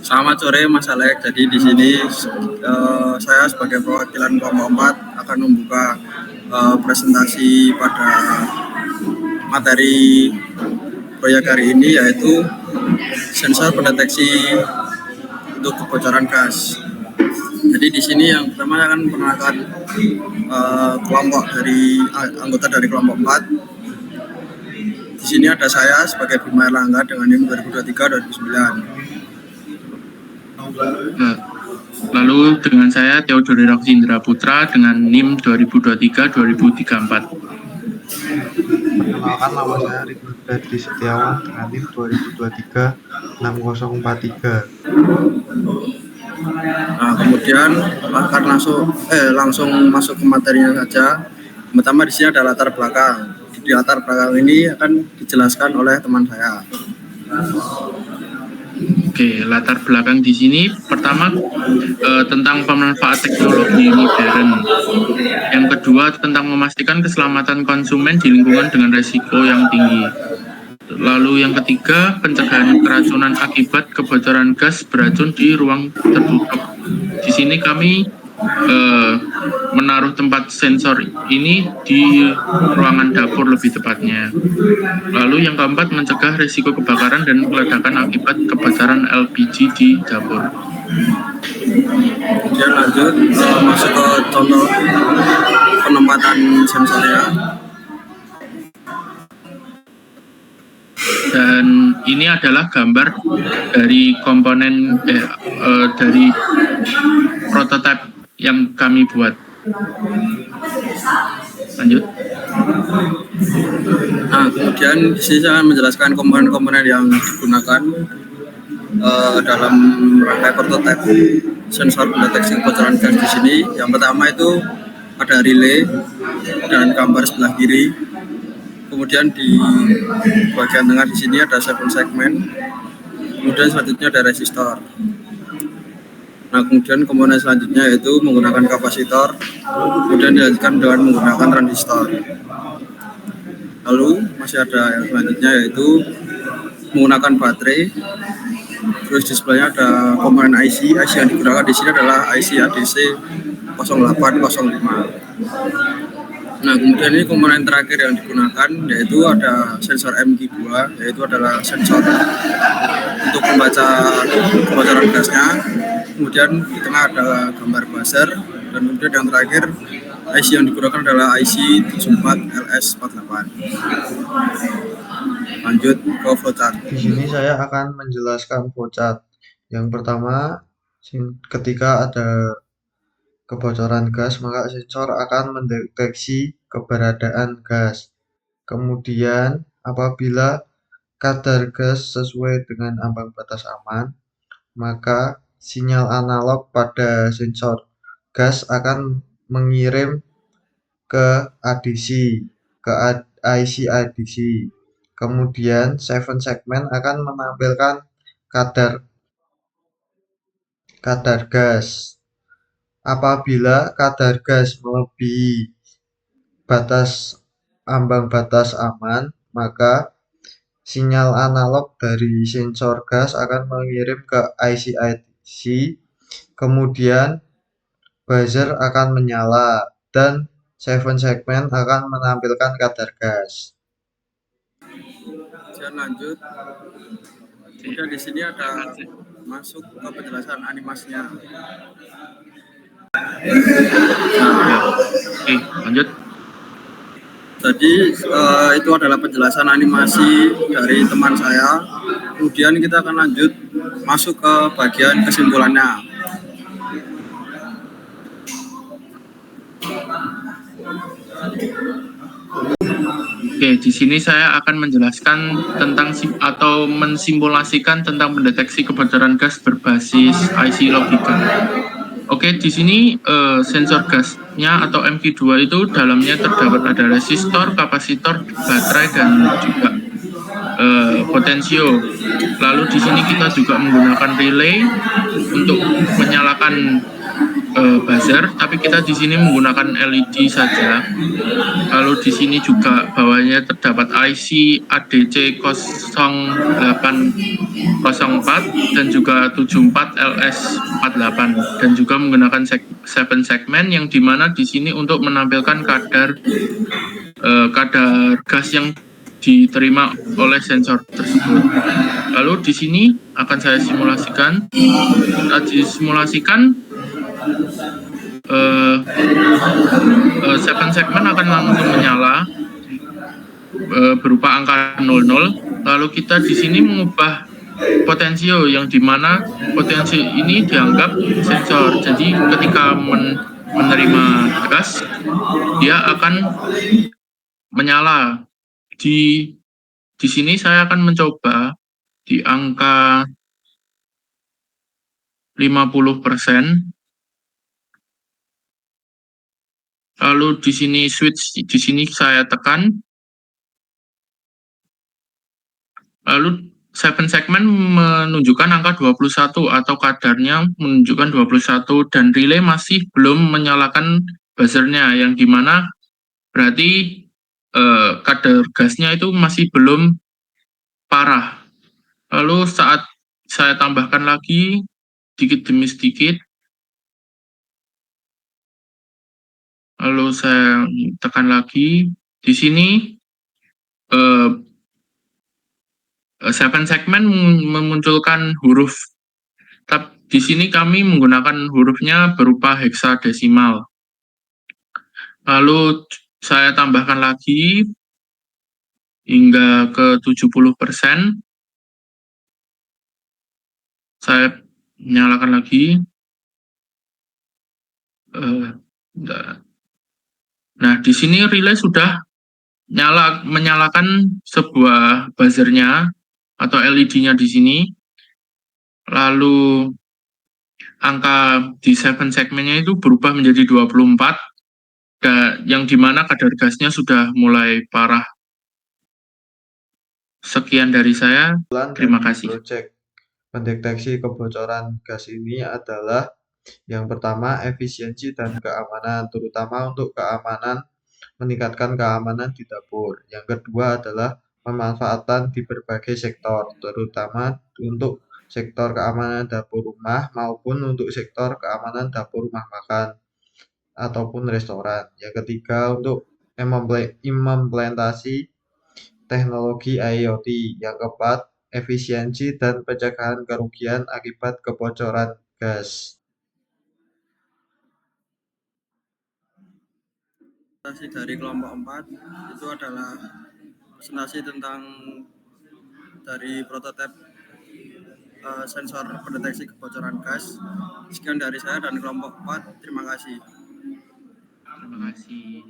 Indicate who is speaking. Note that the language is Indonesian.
Speaker 1: Selamat sore Mas Alek. Jadi di sini saya sebagai perwakilan kelompok 4 akan membuka presentasi pada materi proyek hari ini, yaitu sensor pendeteksi untuk kebocoran gas. Jadi di sini yang pertama akan memperkenalkan anggota dari kelompok 4. Di sini ada saya sebagai Bima Erlangga dengan NIM 2023-2009.
Speaker 2: Lalu dengan saya Theodore Roxindra Putra dengan NIM 2023-2034.
Speaker 3: Perkenalkan, nama saya Ridwan Dadi Setiawan dengan NIM 2023-6043.
Speaker 1: Nah, kemudian akan langsung masuk ke materinya saja. Pertama di sini ada latar belakang. Di latar belakang ini akan dijelaskan oleh teman saya.
Speaker 2: Oke, latar belakang di sini pertama tentang pemanfaat teknologi modern. Yang kedua tentang memastikan keselamatan konsumen di lingkungan dengan risiko yang tinggi. Lalu yang ketiga, pencegahan keracunan akibat kebocoran gas beracun di ruang tertutup. Di sini kami menaruh tempat sensor ini di ruangan dapur lebih tepatnya. Lalu yang keempat, mencegah risiko kebakaran dan ledakan akibat kebocoran LPG di dapur.
Speaker 1: Kemudian lanjut masuk ke contoh penempatan sensornya.
Speaker 2: Dan ini adalah gambar dari komponen dari prototipe yang kami buat. Lanjut.
Speaker 1: Nah, kemudian di sini saya akan menjelaskan komponen-komponen yang digunakan dalam rangkai prototipe sensor pendeteksi kebocoran gas di sini. Yang pertama itu ada relay dan gambar sebelah kiri. Kemudian di bagian tengah di sini ada 7 segmen. Kemudian selanjutnya ada resistor. Nah, kemudian komponen selanjutnya yaitu menggunakan kapasitor. Kemudian dilanjutkan dengan menggunakan transistor. Lalu masih ada yang selanjutnya yaitu menggunakan baterai. Terus di sebelahnya ada komponen IC. IC yang digunakan di sini adalah IC ADC 0805. Nah, kemudian ini komponen terakhir yang digunakan yaitu ada sensor MQ2, yaitu adalah sensor untuk membaca kebocoran gasnya. Kemudian di tengah ada gambar buzzer, dan kemudian yang terakhir IC yang digunakan adalah IC 74LS48. Lanjut ke flowchart.
Speaker 3: Di sini saya akan menjelaskan flowchart. Yang pertama, ketika ada kebocoran gas, maka sensor akan mendeteksi keberadaan gas. Kemudian, apabila kadar gas sesuai dengan ambang batas aman, maka sinyal analog pada sensor gas akan mengirim ke ADC, ke IC ADC. Kemudian, 7 segmen akan menampilkan kadar gas. Apabila kadar gas melebihi ambang batas aman, maka sinyal analog dari sensor gas akan mengirim ke IC, kemudian buzzer akan menyala dan 7 segmen akan menampilkan kadar gas.
Speaker 1: Kemudian lanjut. Kemudian di sini ada masuk ke penjelasan animasinya.
Speaker 2: Oke, lanjut.
Speaker 1: Jadi itu adalah penjelasan animasi dari teman saya. Kemudian kita akan lanjut masuk ke bagian kesimpulannya.
Speaker 2: Oke, di sini saya akan menjelaskan tentang atau mensimulasikan tentang pendeteksi kebocoran gas berbasis IC logika. Oke, di sini sensor gasnya atau MQ2 itu dalamnya terdapat ada resistor, kapasitor, baterai, dan juga potensio. Lalu di sini kita juga menggunakan relay untuk menyalakan buzzer, tapi kita di sini menggunakan LED saja. Lalu di sini juga bawahnya terdapat IC ADC 0804 dan juga 74LS48 dan juga menggunakan 7 segmen yang dimana di sini untuk menampilkan kadar gas yang diterima oleh sensor tersebut. Lalu di sini akan saya simulasikan. Saat disimulasikan, 7 segmen akan langsung menyala berupa angka 00. Lalu kita di sini mengubah potensio yang dimana potensio ini dianggap sensor. Jadi ketika menerima gas, dia akan menyala. Di sini saya akan mencoba di angka 50%. Lalu di sini switch, di sini saya tekan. Lalu 7 segmen menunjukkan angka 21 atau kadarnya menunjukkan 21 dan relay masih belum menyalakan buzzernya yang dimana berarti kadar gasnya itu masih belum parah. Lalu saat saya tambahkan lagi sedikit demi sedikit, lalu saya tekan lagi di sini 7 segmen memunculkan huruf. Tapi di sini kami menggunakan hurufnya berupa heksadesimal. Lalu saya tambahkan lagi hingga ke 70%. Saya nyalakan lagi. Nah, di sini relay sudah menyalakan sebuah buzzernya atau LED-nya di sini. Lalu angka di 7 segmennya itu berubah menjadi 24, yang dimana kadar gasnya sudah mulai parah. Sekian dari saya, terima kasih.
Speaker 3: Proyek pendeteksi kebocoran gas ini adalah yang pertama efisiensi dan keamanan, terutama untuk keamanan, meningkatkan keamanan di dapur. Yang kedua adalah pemanfaatan di berbagai sektor, terutama untuk sektor keamanan dapur rumah maupun untuk sektor keamanan dapur rumah makan ataupun restoran. Yang ketiga untuk implementasi teknologi IoT. Yang keempat, efisiensi dan pencegahan kerugian akibat kebocoran gas.
Speaker 1: Presentasi dari kelompok 4 itu adalah presentasi tentang dari prototipe sensor pendeteksi kebocoran gas. Sekian dari saya dan kelompok 4. Terima kasih.
Speaker 2: Terima kasih.